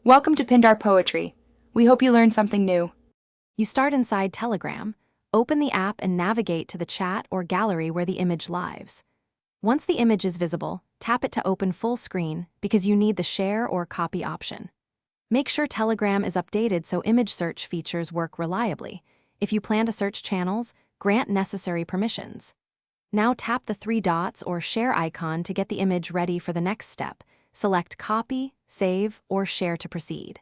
Welcome to Pindar Poetry. We hope you learned something new. You start inside Telegram, open the app and navigate to the chat or gallery where the image lives. Once the image is visible, tap it to open full screen because you need the share or copy option. Make sure Telegram is updated so image search features work reliably. If you plan to search channels, grant necessary permissions. Now tap the three dots or share icon to get the image ready for the next step. Select Copy, Save, or Share to proceed.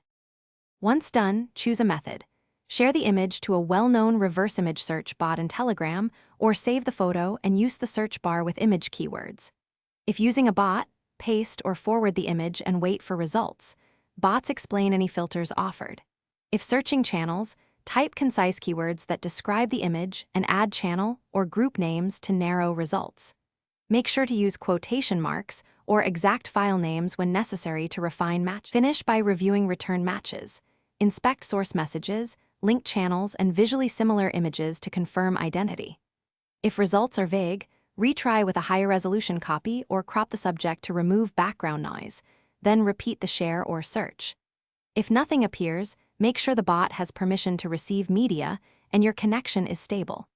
Once done, choose a method. Share the image to a well-known reverse image search bot in Telegram, or save the photo and use the search bar with image keywords. If using a bot, paste or forward the image and wait for results. Bots explain any filters offered. If searching channels, type concise keywords that describe the image and add channel or group names to narrow results. Make sure to use quotation marks or exact file names when necessary to refine match. Finish by reviewing return matches. Inspect source messages, link channels, and visually similar images to confirm identity. If results are vague, retry with a higher resolution copy or crop the subject to remove background noise, then repeat the share or search. If nothing appears, make sure the bot has permission to receive media and your connection is stable.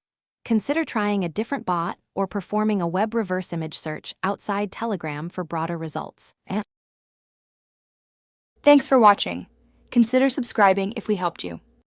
Consider trying a different bot or performing a web reverse image search outside Telegram for broader results. Thanks for watching. Consider subscribing if we helped you.